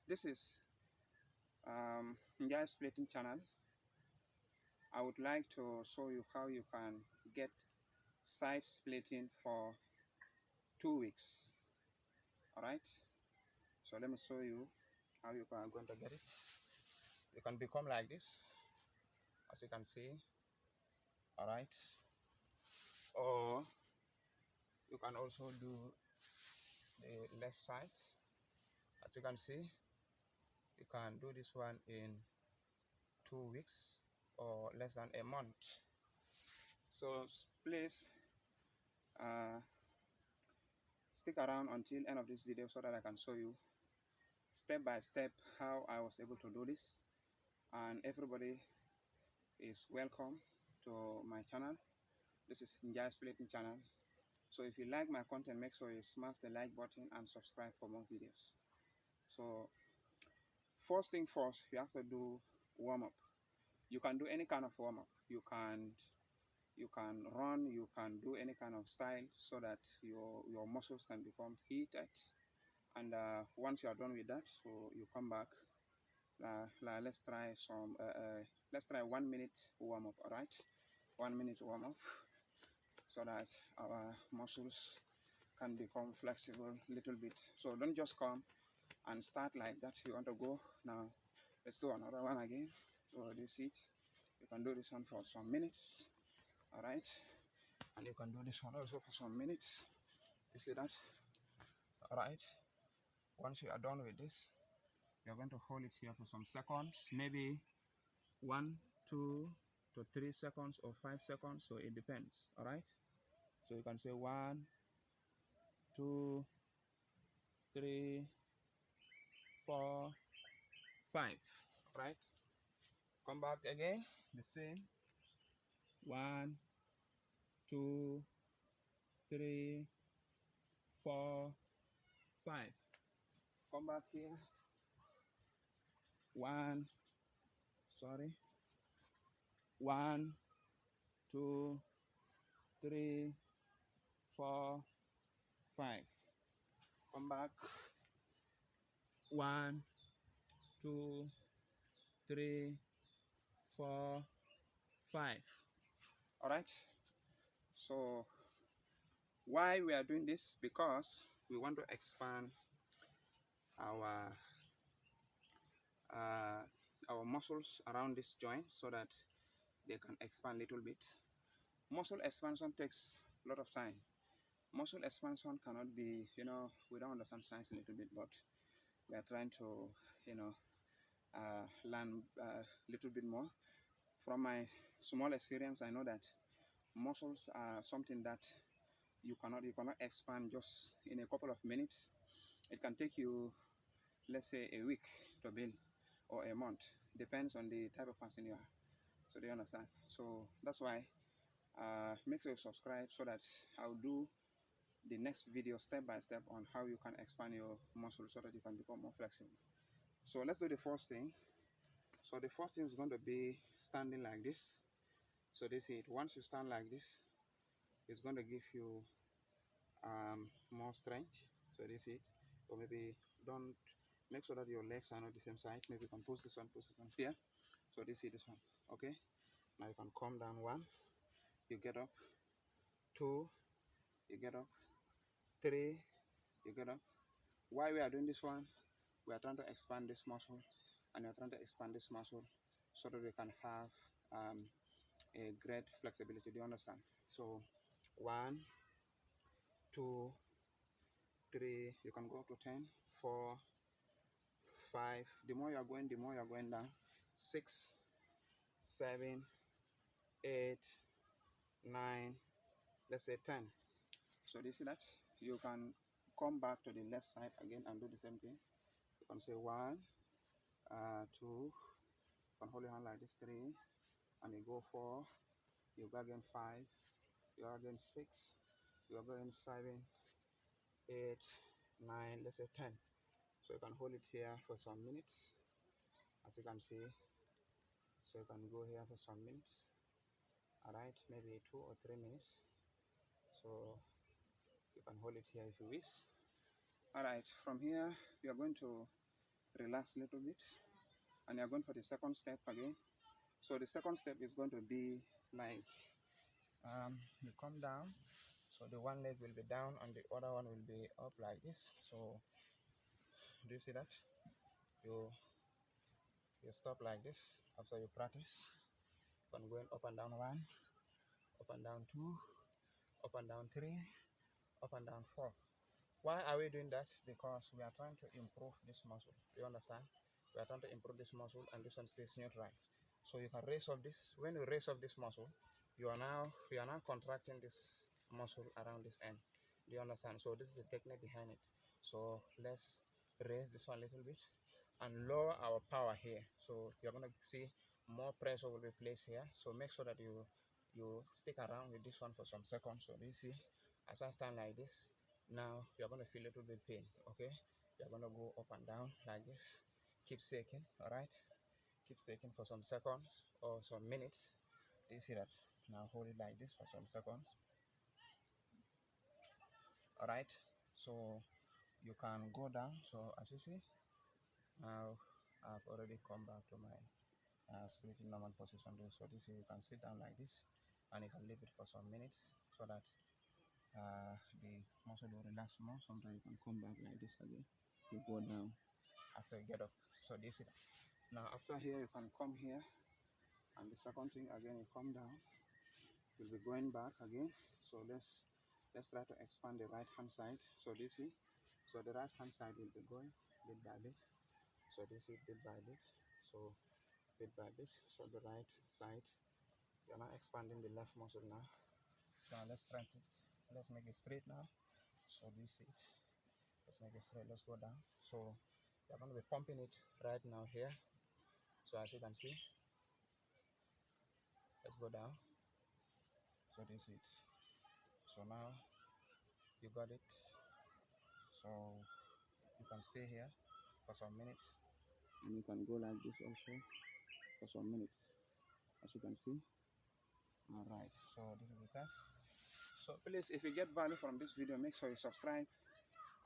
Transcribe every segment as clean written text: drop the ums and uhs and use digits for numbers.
This is Njai splitting channel. I would like to show you how you can get side splitting for 2 weeks. All right, so let me show you how you are going to get it. You can become like this, as you can see. All right, or you can also do the left side. As you can see, you can do this one in 2 weeks or less than a month. So please stick around until end of this video so that I can show you step by step how I was able to do this. And everybody is welcome to my channel. This is Njai Splitting channel. So if you like my content, make sure you smash the like button and subscribe for more videos. So first thing first, you have to do warm-up. You can do any kind of warm-up. You can run, you can do any kind of style so that your muscles can become heated. And once you are done with that, so you come back. Let's try 1 minute warm-up. All right, 1 minute warm-up so that our muscles can become flexible a little bit. So don't just come and start like that. You want to go now. Let's do another one again. So this it. You can do this one for some minutes. All right, and you can do this one also for some minutes. You see that? All right, once you are done with this, you're going to hold it here for some seconds, maybe 1, 2 to 3 seconds or 5 seconds, so it depends. All right, so you can say 1, 2, 3, 4, 5. All right, come back again, the same. 1, 2, 3, 4, 5. Come back here. 1, 2, 3, 4, 5. Come back. 1, 2, 3, 4, 5. All right, so why we are doing this? Because we want to expand our muscles around this joint so that they can expand a little bit. Muscle expansion takes a lot of time. Muscle expansion cannot be, we don't understand science a little bit, but we are trying to, learn a little bit more. From my small experience, I know that muscles are something that you cannot expand just in a couple of minutes. It can take you, let's say, a week to build or a month. Depends on the type of person you are. So do you understand? So that's why make sure you subscribe so that I'll do the next video step by step on how you can expand your muscles so that you can become more flexible. So let's do the first thing. So the first thing is going to be standing like this. So this is it. Once you stand like this, it's going to give you more strength. So this is it. Or maybe don't make sure that your legs are not the same side. Maybe you can push this one here. So this is this one. Okay, now you can come down. 1, you get up. 2, you get up. 3, you get up. Why we are doing this one? We are trying to expand this muscle, and we are trying to expand this muscle so that we can have a great flexibility. Do you understand? So 1, 2, 3, you can go up to 10, 4, 5. The more you are going, the more you are going down. 6, 7, 8, 9, let's say 10. So you see that you can come back to the left side again and do the same thing. You can say 1, 2, you can hold your hand like this, 3, and you go 4, you go again 5, you go again 6, you go again 7, 8, 9, let's say 10. So you can hold it here for some minutes, as you can see. So you can go here for some minutes. All right, maybe 2 or 3 minutes. So you can hold it here if you wish. All right, from here we are going to relax a little bit, and you're going for the second step again. So the second step is going to be like you come down, so the one leg will be down and the other one will be up like this. So do you see that? You stop like this after you practice. You can go up and down 1, up and down 2, up and down 3, up and down 4. Why are we doing that? Because we are trying to improve this muscle. Do you understand? We are trying to improve this muscle, and this one stays neutral. So you can raise up this. When you raise up this muscle, we are now contracting this muscle around this end. Do you understand? So this is the technique behind it. So let's raise this one a little bit and lower our power here. So you're gonna see more pressure will be placed here. So make sure that you stick around with this one for some seconds. So you see, as I stand like this, now you're gonna feel a little bit pain. Okay, you're gonna go up and down like this. Keep shaking. All right, keep shaking for some seconds or some minutes. Do you see that? Now hold it like this for some seconds. All right, so you can go down. So as you see, now I've already come back to my split in normal position. So this is, you can sit down like this, and you can leave it for some minutes so that the muscle will relax more. Sometimes you can come back like this again. You go down after you get up. So this is now after here you can come here, and the second thing again you come down. You'll be going back again. So let's try to expand the right hand side. So this is, so the right hand side will be going bit by bit. So this is bit by bit. So bit by bit. So the right side, you're now expanding the left muscle now. Now let's strengthen it. Let's make it straight now. So this is, let's make it straight. Let's go down. So you're going to be pumping it right now here. So as you can see, let's go down. So this is it. So now you got it. So you can stay here for some minutes, and you can go like this also for some minutes, as you can see. All right, so this is the test. So please, if you get value from this video, make sure you subscribe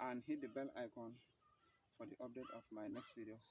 and hit the bell icon for the update of my next videos.